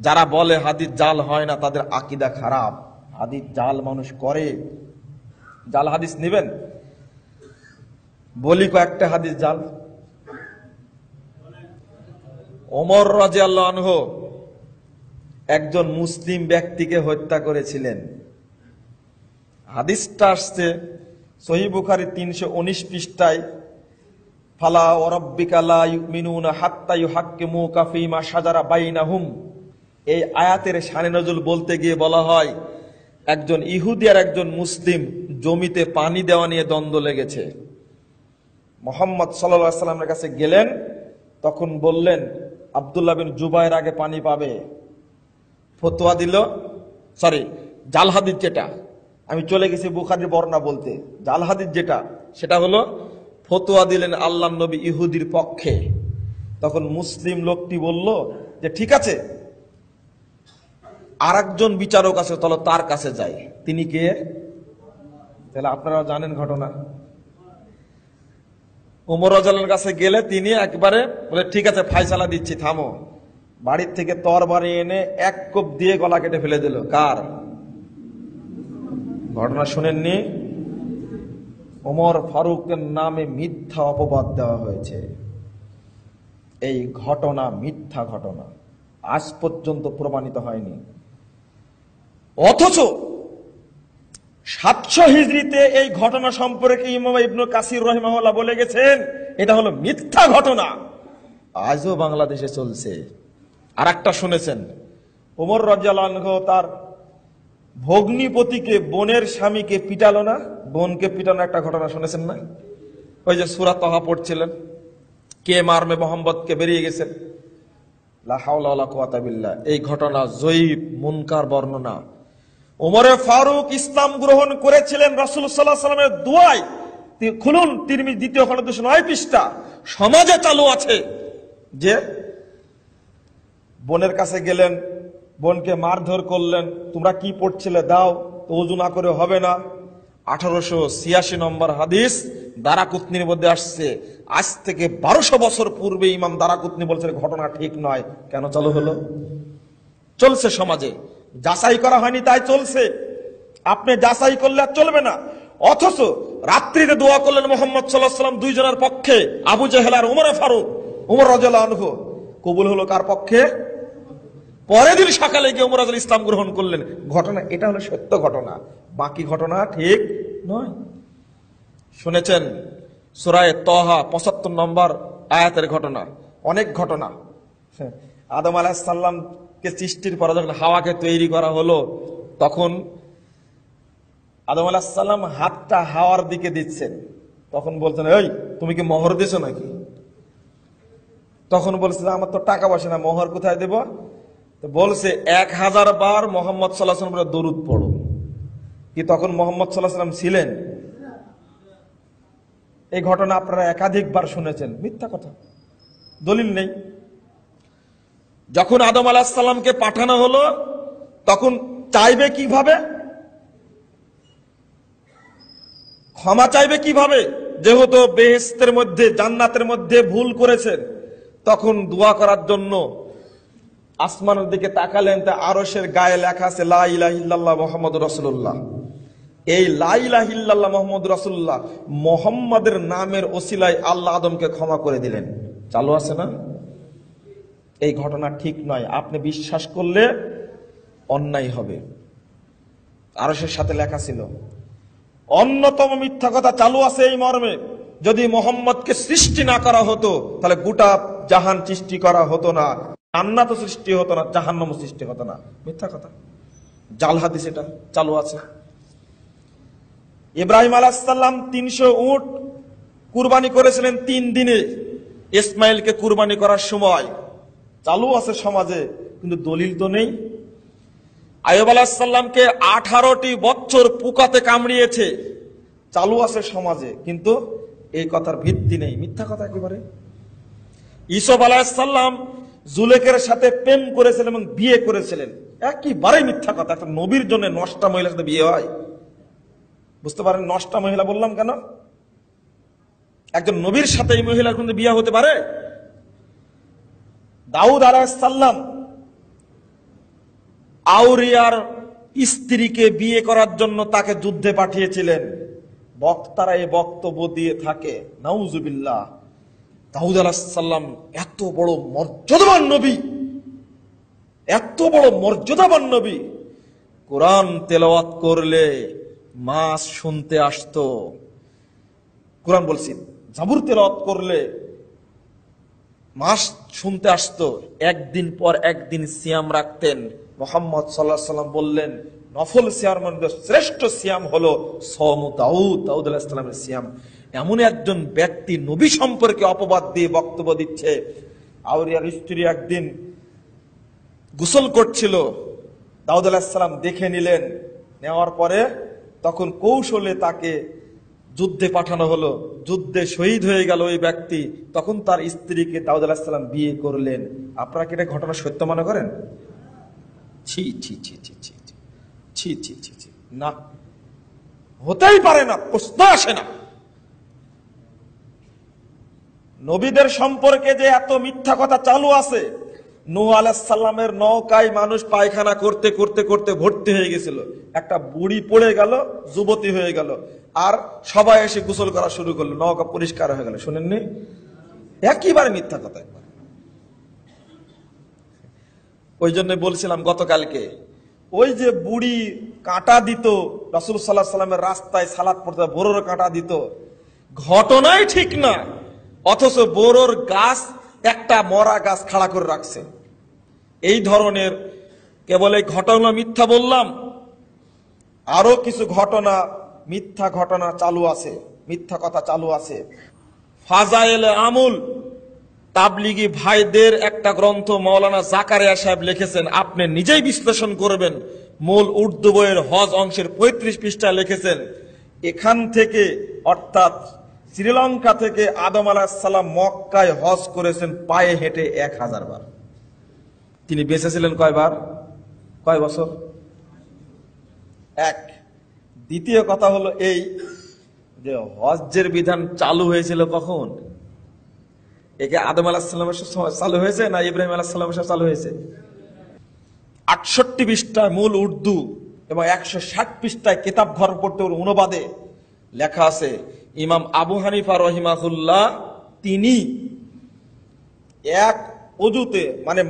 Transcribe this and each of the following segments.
যারা বলে হাদিস জাল হয় না তাদের আকীদা খারাপ। হাদিস জাল মানুষ করে। জাল হাদিস নেবেন? বলি কয়েকটা হাদিস জাল। ওমর রাদিয়াল্লাহু আনহু একজন মুসলিম ব্যক্তিকে হত্যা করেছিলেন। হাদিসটা আসছে সহিহ বুখারী 319 পৃষ্ঠায়, ফালা ওয়া রাব্বিকা লা ইউমিনুনা হাত্তা ইউহাক্কিমুকা ফীমা শাজারা বাইনাহুম। এই আয়াতের শানে নজুল বলতে গিয়ে বলা হয়, একজন ইহুদি আর একজন মুসলিম জমিতে পানি দেওয়া নিয়ে দ্বন্দ্ব লেগেছে। মুহাম্মদ সাল্লাল্লাহু আলাইহি ওয়াসাল্লামের কাছে গেলেন, তখন বললেন আব্দুল্লাহ বিন জুবায়ের আগে পানি পাবে। ফতোয়া দিল, জাল হাদিস যেটা, আমি চলে গেছি বুখারীর বর্ণনা বলতে, জাল হাদিস যেটা সেটা হলো ফতোয়া দিলেন আল্লাহর নবী ইহুদির পক্ষে। তখন মুসলিম লোকটি বলল যে ঠিক আছে, আরেকজন বিচারক আছে, তাহলে তার কাছে যাই। তিনি কে? তাহলে আপনারা জানেন ঘটনা। ওমর রাদিয়াল্লাহু কাছে গেলে তিনি একবারে বলে ঠিক আছে ফায়সালা দিচ্ছি, থামো। বাড়ির থেকে তরবারি এনে এক কোপ দিয়ে গলা কেটে ফেলে দিল। কার? ঘটনা শুনেননি? ওমর ফারুকের নামে মিথ্যা অপবাদ দেওয়া হয়েছে। এই ঘটনা মিথ্যা ঘটনা, আজ পর্যন্ত প্রমাণিত হয়নি। অথচ 700 হিজরিতে এই ঘটনা সম্পর্কে ইমাম ইবনে কাসির রাহিমাহুল্লাহ বলে গেছেন এটা হলো মিথ্যা ঘটনা। আজও বাংলাদেশে চলছে। আর একটা শুনেছেন, ওমর রাদিয়াল্লাহু আনহু তার ভগ্নিপতিকে, বোনের স্বামীকে পিটালো না? বোনকে পিটানো একটা ঘটনা শুনেছেন না? ওই যে সূরা তাহা পড়ছিলেন, কে মারবে মোহাম্মদকে, বেরিয়ে গেছেন, লা হাওলা ওয়ালা কুওয়াতা বিল্লাহ। এই ঘটনা জয়ীফ মুনকার বর্ণনা। ওমরে ফারুক ইসলাম গ্রহণ করেছিলেন রাসূল সাল্লাল্লাহু আলাইহি ওয়াসাল্লামের দুআয়। খুলুন তিরমিজি 2য় খণ্ড 209 পৃষ্ঠা। সমাজে চালু আছে যে বোনের কাছে গেলেন, বোনকে মারধর করলেন, তোমরা কি পড়ছিলে দাও, তো ওযু না করে হবে না। 1886 নম্বর হাদিস দারাকুতনির মধ্যে আসছে। আজ থেকে 1200 বছর পূর্বে ইমাম দারাকুতনি বলছেন ঘটনা ঠিক নয়। কেন চালু হলো? চলছে সমাজে, যাচাই করা হয়নি তাই চলছে। আপনি যাচাই করলে আর চলবে না। অথচ রাত্রিতে দোয়া করলেন মুহাম্মদ সাল্লাল্লাহু আলাইহি ওয়াসাল্লাম দুইজনের পক্ষে, আবু জাহেল আর ওমর ফারুক। ওমর রাদিয়াল্লাহু আনহু কবুল হলো কার পক্ষে? পরের দিন সকালে গিয়ে ওমর রাদিয়াল্লাহু ইসলাম গ্রহণ করলেন। ঘটনা এটা হলো সত্য ঘটনা, বাকি ঘটনা ঠিক নয়। শুনেছেন সূরা তাহা 75 নম্বর আয়াতের ঘটনা, অনেক ঘটনা। আদম আলাইহিস সালামকে সৃষ্টির পরে যখন হাওয়াকে তৈরি করা হলো, তখন আদম আলাইহিস সালাম হাতটা হাওয়ার দিকে দিচ্ছেন। তখন বলছেন, এই তুমি কি মোহর দিছো নাকি? তখন বলছে আমার তো টাকা পয়সা না, মোহর কোথায় দেব? তো বলছে 1000 বার মুহাম্মদ সাল্লাল্লাহু আলাইহি ওয়াসাল্লাম দরুদ পড়ো। কি তখন মুহাম্মদ সাল্লাল্লাহু আলাইহি ওয়াসাল্লাম ছিলেন? এই ঘটনা আপনারা একাধিকবার শুনেছেন, মিথ্যা কথা, দলিল নেই। যখন আদম আলাইহিস সালামকে পাঠানো হলো, তখন চাইবে কিভাবে? ক্ষমা চাইবে কিভাবে? যেহেতু বেহেশতের মধ্যে, জান্নাতের মধ্যে ভুল করেছেন, তখন দোয়া করার জন্য আসমানের দিকে তাকালেন, তা আরশের গায়ে লেখা আছে লা ইলাহা ইল্লাল্লাহ মুহাম্মাদুর রাসূলুল্লাহ। এই লা ইলাহা ইল্লাল্লাহ মুহাম্মাদুর রাসূলুল্লাহ, মুহাম্মাদের নামের ওসিলায় আল্লাহ আদমকে ক্ষমা করে দিলেন। চালু আছে না? এই ঘটনা ঠিক নয়, আপনি বিশ্বাস করলে অন্যায় হবে। আরশের সাথে লেখা ছিল। অন্যতম মিথ্যা কথা চালু আছে এই মর্মে, যদি মুহাম্মদকে সৃষ্টি না করা হতো তাহলে গোটা জাহান সৃষ্টি করা হতো না, জান্নাত সৃষ্টি হতো না, জাহান্নাম সৃষ্টি হতো না। মিথ্যা কথা, জাল হাদিস এটা চালু আছে। ইব্রাহিম আলাইহিস সালাম 300 উট কুরবানি করেছিলেন 3 দিনে। ইসমাইলকে কুরবানি করার সময় চালু আছে সমাজে, কিন্তু দলিল তো নেই। আইয়ুব আলাইহিস সালামকে 18টি বছর পোকাতে কামড়িয়েছে, চালু আছে সমাজে, কিন্তু এই কথার ভিত্তি নেই, মিথ্যা কথা একেবারে। ইউসুফ আলাইহিস সালাম জুলেখার সাথে প্রেম করেছিলেন এবং বিয়ে করেছিলেন, একেবারে মিথ্যা কথা। একটা নবীর জন্য নষ্টা মহিলার সাথে বিয়ে হয়? বুঝতে পারেন নষ্টা মহিলা বললাম কেন? একজন নবীর সাথে এই মহিলার কিন্তু বিয়ে হতে পারে? দাউদ আলাইহিস সালাম আউরিয়ার স্ত্রীকে বিয়ে করার জন্য তাকে যুদ্ধে পাঠিয়েছিলেন। বক্তারা এই বক্তব্য দিয়ে থাকে, নাউজুবিল্লাহ, দাউদ আলাইহিস সালাম এত বড় মর্যাদাবান নবী, এত বড় মর্যাদাবান নবী, কোরআন তেলাওয়াত করলে মাস শুনতে আসতো। কোরআন বলছি, জাবুর তেলাওয়াত করলে মাস শুনতে আসতো। একদিন পর একদিন সিয়াম রাখতেন। মুহাম্মদ সাল্লাল্লাহু আলাইহি ওয়াসাল্লাম বললেন, নফল সিয়ামের মধ্যে শ্রেষ্ঠ সিয়াম হলো সওমু দাউদ, দাউদ আলাইহিস সালামের সিয়াম। এমন একজন ব্যক্তি নবী সম্পর্কে অপবাদ দিয়ে বক্তব্য দিচ্ছে। আউরিয়ার স্ত্রী একদিন গোসল করছিল, দাউদ আলাইহিস সালাম দেখে নিলেন। নেওয়ার পরে তখন কৌশলে তাকে যুদ্ধে পাঠানো হলো, যুদ্ধে শহীদ হয়ে গেল ওই ব্যক্তি। তখন তার স্ত্রীকে দাউদ আলাইহিস সালাম বিয়ে করলেন। আপনারা কি এটা ঘটনা সত্য মনে করেন? ছি ছি ছি ছি ছি ছি ছি ছি ছি, না, হতেই পারে না, প্রশ্ন আসে না। নবীদের সম্পর্কে যে এত মিথ্যা কথা চালু আছে, নূহ আলাইহিস সালামের নৌকায় মানুষ পায়খানা করতে করতে করতে ভর্তি হয়ে গেছিল, একটা বুড়ি পড়ে গেল, যুবতী হয়ে গেল, আর সবাই এসে গোসল করা শুরু করলো, নৌকা পরিষ্কার হয়ে গেল। শুনেননি? একেবারে মিথ্যা কথা। ওই জন্য বলছিলাম গতকালকে, ওই যে বুড়ি কাঁটা দিত রাসূল সাল্লাল্লাহু আলাইহি সাল্লামের রাস্তায় সালাত পড়তে, বোরোর কাঁটা দিত, ঘটনাই ঠিক না, অথচ বোরোর গাছ একটা মরা গাছ খাড়া করে রাখছে। এই ধরনের কেবল এই ঘটনা মিথ্যা বললাম, আরো কিছু ঘটনা মিথ্যা ঘটনা চালু আছে, মিথ্যা কথা চালু আছে। ফাজায়েলে আমুল তাবলিগি ভাইদের একটা গ্রন্থ মাওলানা জাকারিয়া সাহেব লিখেছেন, আপনি নিজেই বিশ্লেষণ করবেন। মূল উর্দু বইয়ের হজ অংশের 35 পৃষ্ঠায় লিখেছেন, এখান থেকে অর্থাৎ শ্রীলঙ্কা থেকে আদম আলাইহিস সালাম মক্কায় হজ করেছেন পায়ে হেঁটে 1000 বার। তিনি বেঁচে ছিলেন কয়বার? কয় বছর? এক। দ্বিতীয় কথা হলো এই যে হজ্জের বিধান চালু হয়েছিল কখন? একে আদম আলাইহিস সালামের সময় চালু হয়েছে না ইব্রাহিম আলাইহিস সালামের সময় চালু হয়েছে? 68 পৃষ্ঠায় মূল উর্দু এবং 160 পৃষ্ঠায় কিতাব ঘর পড়তে অনুবাদে লেখা আছে, ইমাম আবু হানিফা রহিমাহুল্লাহ তিনি এক অজুতে, মানে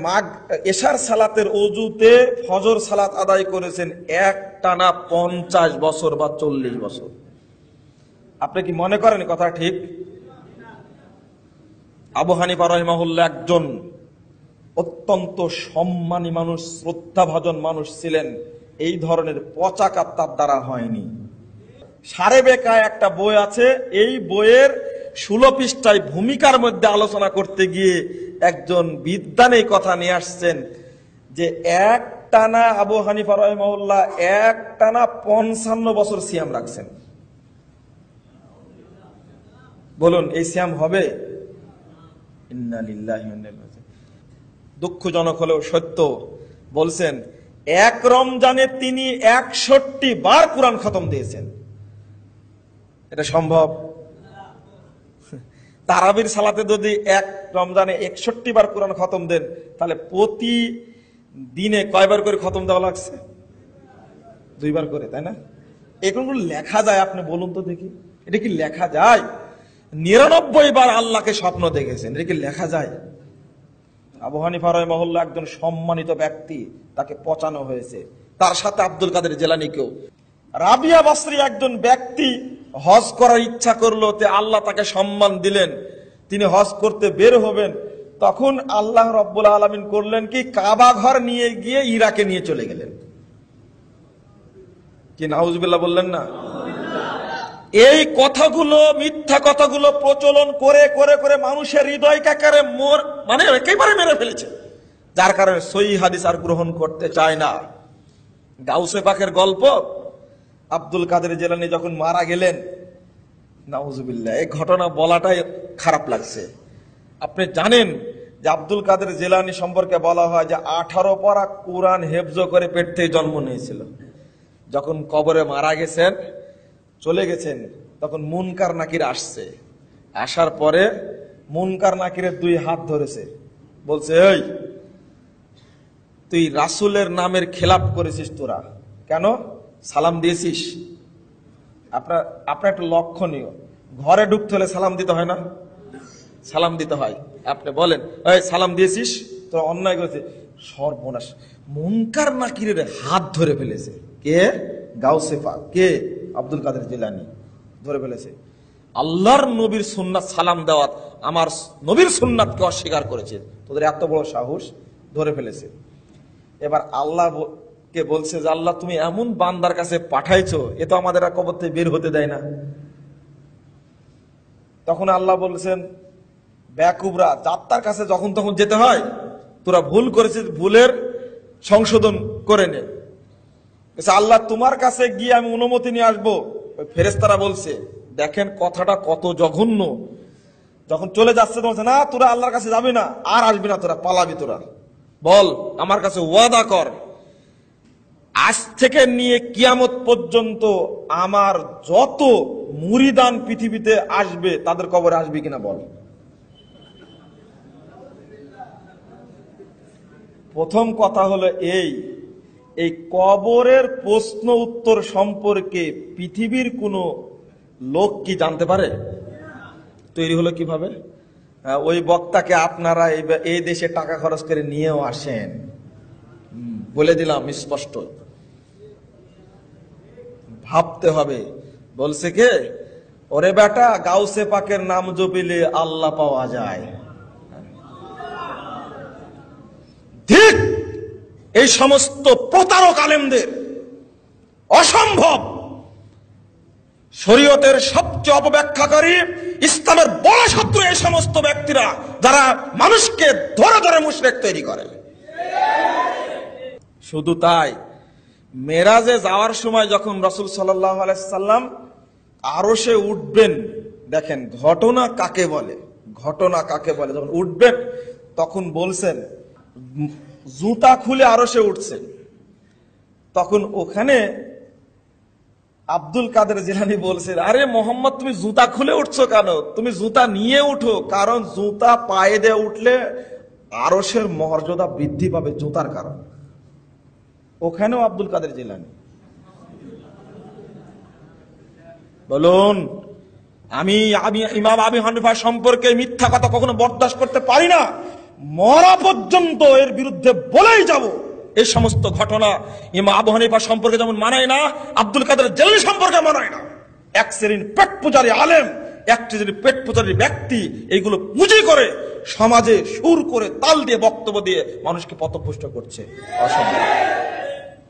এশার সালাতের অজুতে ফজর সালাত আদায় করেছেন এক টানা 50 বছর বা 40 বছর। আপনি কি মনে করেন কথা ঠিক? আবু হানিফা রাহিমাহুল্লাহ একজন অত্যন্ত সম্মানী মানুষ, শ্রদ্ধাভাজন মানুষ ছিলেন। এই ধরনের পচাকাত তার দ্বারা হয়নি। সারে বেকায় একটা বই আছে, এই বইয়ের 16 পৃষ্ঠায় ভূমিকার মধ্যে আলোচনা করতে গিয়ে একজন বিদ্বান এই কথা নিয়ে আসছেন যে এক টানা আবু হানিফা রাহিমাহুল্লাহ এক টানা 55 বছর সিয়াম রাখছেন। বলুন এই সিয়াম হবে? ইন্না লিল্লাহি ওয়া ইন্না ইলাইহি রাজিউন। দুঃখজনক হলেও সত্য। বলছেন এক রমজানে তিনি 61 বার কোরআন খতম দিয়েছেন। এটা সম্ভব? তারাবির সালাতে যদি এক রমজানে 61 বার কোরআন খতম দেন, তাহলে প্রতি দিনে কয়বার করে খতম দেওয়া লাগছে? 2 বার করে, তাই না? এগুলো লেখা যায়? আপনি বলুন তো দেখি, এটা কি লেখা যায়? 99 বার আল্লাহকে স্বপ্ন দেখেছেন, এটা কি লেখা যায়? আবু হানিফা রাহিমাহুল্লাহ একজন সম্মানিত ব্যক্তি, তাকে পচানো হয়েছে। তার সাথে আব্দুল কাদের জিলানীকেও। রাবিয়া বসরি একজন ব্যক্তি হজ করার ইচ্ছা করলো, তে আল্লাহ তাকে সম্মান দিলেন, তিনি হজ করতে বের হবেন। তখন আল্লাহ রব্বুল আলামিন করলেন কি, কাবা ঘর নিয়ে গিয়ে ইরাকে নিয়ে চলে গেলেন। কি নাউজুবিল্লাহ বললেন না? এই কথাগুলো, মিথ্যা কথাগুলো প্রচলন করে করে করে মানুষের হৃদয়কে মানে একেবারে মেরে ফেলেছে, যার কারণে সহিহ হাদিস আর গ্রহণ করতে চায় না। গাউসে পাকের গল্প, আব্দুল কাদের জিলানী যখন মারা গেলেন, নাউজুবিল্লাহ, এই ঘটনা বলাটাই খারাপ লাগছে। আপনি জানেন যে আব্দুল কাদের জিলানী সম্পর্কে বলা হয় যে 18 পারা কোরআন হেফজ করে পেট থেকে জন্ম নিয়েছিল। যখন কবরে মারা গেছেন, চলে গেছেন, তখন মুনকার নাকির আসছে। আসার পরে মুনকার নাকিরের 2 হাত ধরেছে, বলছে এই তুই রাসূলের নামের খেলাপ করেছিস তোরা, কেন সালাম দিয়েছিস? আপনার একটা লক্ষণীয়, ঘরে ঢুকতে হলে সালাম দিতে হয় না? সালাম দিতে হয়। আপনি বলেন, এই সালাম দিয়েছিস, তোরা অন্যায় করেছে। সর্বনাশ, মুনকার নাকিরের হাত ধরে ফেলেছে কে? গাউসে পাক, কে? আব্দুল কাদের জিলানী ধরে ফেলেছে। আল্লাহর নবীর সুন্নাত সালাম দেওয়াত, আমার নবীর সুন্নাতকে অস্বীকার করেছে। তোদের এত বড় সাহস, ধরে ফেলেছে। এবার আল্লাহ কে বলছে যে আল্লাহ তুমি এমন বান্দার কাছে পাঠাইছো, এ তো আমাদের আর কবর থেকে বের হতে দেয় না। তখন আল্লাহ বলছেন, বেকুবরা, যাত্রার কাছে যখন তখন যেতে হয়, তোরা ভুল করেছিস, ভুলের সংশোধন করে নে। আল্লাহ তোমার কাছে গিয়ে আমি অনুমতি নিয়ে আসবো। ওই ফেরেশতারা বলছে, দেখেন কথাটা কত জঘন্য। যখন চলে যাচ্ছে তো বলছে, না তোরা আল্লাহর কাছে যাবি না, আর আসবি না, তোরা পালাবি। তোরা বল আমার কাছে ওয়াদা কর, আজ থেকে নিয়ে কিয়ামত পর্যন্ত আমার যত মুরিদান পৃথিবীতে আসবে তাদের কবরে আসবি কিনা বল। প্রথম কথা হলো এই কবরের প্রশ্ন উত্তর সম্পর্কে পৃথিবীর কোন লোক কি জানতে পারে? তৈরি হলো কিভাবে? ওই বক্তাকে আপনারা এই দেশে টাকা খরচ করে নিয়েও আসেন, বলে দিলাম স্পষ্ট। ভাবতে হবে। বলছে কে? ওরে বেটা, গাউসে পাকের নাম জপিলে আল্লাহ পাওয়া যায়। ঠিক এই সমস্ত প্রতারক আলেমদের অসম্ভব, শরীয়তের সবচেয়ে অপব্যাখ্যাকারী, ইসলামের বড় শত্রু এই সমস্ত ব্যক্তিরা, যারা মানুষকে ধরে ধরে মুশরিক তৈরি করে। শুধু তাই, মেরাজে যাওয়ার সময় যখন রাসূল সাল্লাল্লাহু আলাইহি সাল্লাম আরশে উঠবেন, দেখেন ঘটনা কাকে বলে, ঘটনা কাকে বলে। যখন উঠবেন তখন বলছেন, জুতা খুলে আরশে উঠছেন। তখন ওখানে আব্দুল কাদের জিলানী বলছেন, আরে মোহাম্মদ তুমি জুতা খুলে উঠছো কেন? তুমি জুতা নিয়ে উঠো, কারণ জুতা পায়ে দিয়ে উঠলে আরশের মর্যাদা বৃদ্ধি পাবে জুতার কারণ। ওখানেও আব্দুল কাদের জিলানী বলুন, আমি ইমাম আবু হানিফা সম্পর্কে মিথ্যা কথা কখনো বরদাস্ত করতে পারি না, মরা পর্যন্ত এর বিরুদ্ধে বলেই যাব। এই সমস্ত ঘটনা ইমাম আবু হানিফা সম্পর্কে যেমন মানায় না, আব্দুল কাদের জিলানী সম্পর্কে মানায় না। এক শ্রেণীর পেট পূজারী আলেম, এক শ্রেণীর পেট পূজারী ব্যক্তি, এইগুলো পুঁজি করে সমাজে সুর করে তাল দিয়ে বক্তব্য দিয়ে মানুষকে পথভ্রষ্ট করছে। অসম্ভব।